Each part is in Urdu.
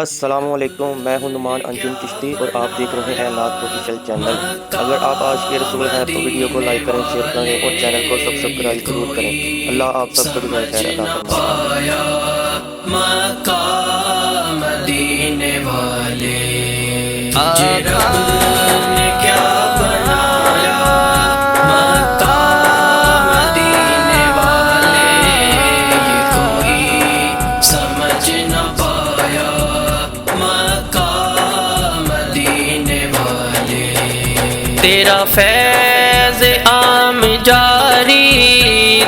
السلام علیکم، میں ہوں نعمان انجم چشتی اور آپ دیکھ رہے ہیں نعت آفیشیل چینل۔ اگر آپ آج کے رسول ہیں تو ویڈیو کو لائک کریں، شیئر کریں اور چینل کو سبسکرائب ضرور کریں۔ اللہ آپ سب کو جزائے خیر عطا فرمائے۔ مکہ مدینے والے تجھے رب نے کیا بنایا، مکہ مدینے والے یہ کوئی سمجھ نہ پایا، مکہ مدینے والے تیرا فیض عام جاری،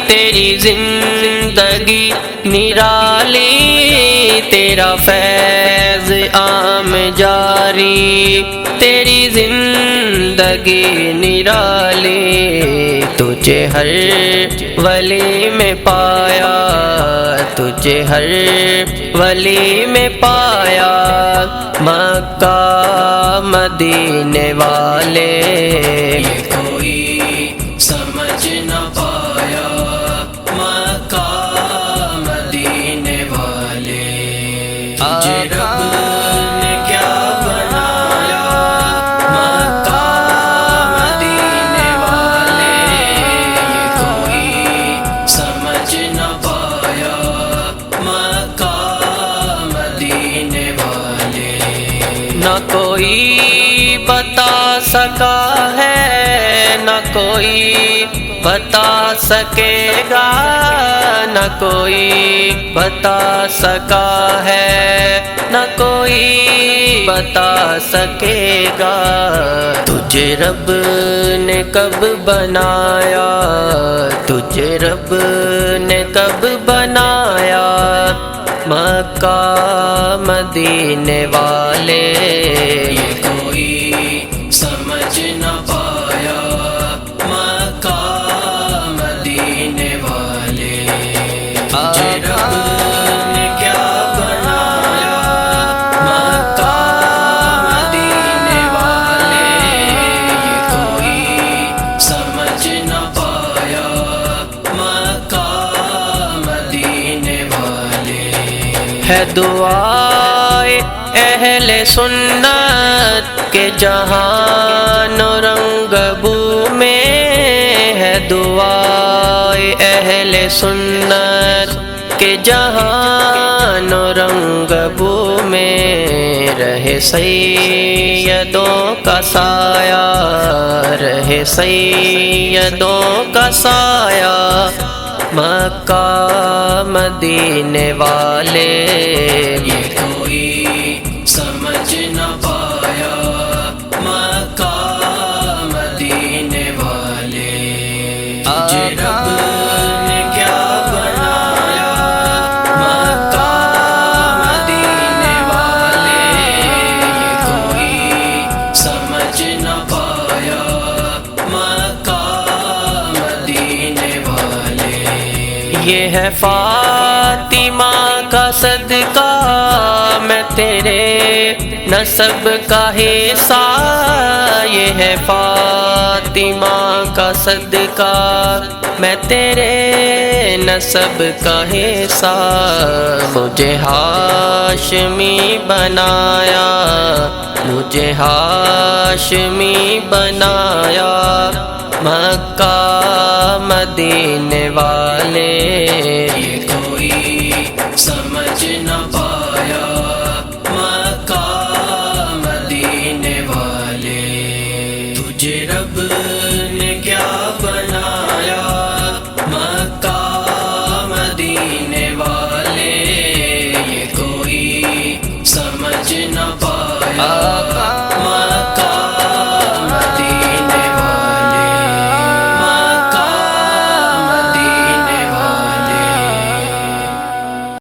تیری زندگی نرالی، تیرا فیض عام جاری، تیری زندگی نرالی، تجھے ہر ولی میں پایا، تجھے ہر ولی میں پایا، مکہ مدینے والے یہ کوئی سمجھ نہ پایا، مکہ مدینے والے تجھے رب نے کیا بنایا، مکہ مدینے والے یہ کوئی سمجھ نہ پایا، مکہ مدینے والے نہ کوئی بتا سکا ہے، نہ کوئی بتا سکے گا، نہ کوئی بتا سکا ہے، نہ کوئی بتا سکے گا، تجھے رب نے کب بنایا، تجھے رب نے کب بنایا، مکہ مدینے والے یہ کوئی سمجھ نہ پایا، مکہ مدینے والے تجھے رب نے کیا بنایا، مکہ مدینے والے یہ کوئی سمجھ نہ پایا، مکہ مدینے والے ہے دعائے اہل سنت کے جہان و رنگ بو میں، ہے دعائے اہل سنت کے جہان و رنگ بو میں، رہے سیدوں کا سایہ، رہے سیدوں کا سایہ، مکہ مدینے والے یہ کوئی سمجھ نہ پایا، مکہ مدینے والے تجھے رب نے کیا بنایا، مکہ مدینے والے یہ کوئی سمجھ نہ پایا، مکہ مدینے والے یہ ہے فاطمہ کا صدقہ، میں تیرے نسب کا حصہ، یہ ہے فاطمہ کا صدقہ، میں تیرے نسب کا حصہ، مجھے ہاشمی بنایا، مجھے ہاشمی بنایا، مکہ مدینے والے یہ کوئی سمجھ نہ پایا، مکہ مدینے والے تجھے رب نے کیا بنایا، مکہ مدینے والے یہ کوئی سمجھ نہ پایا،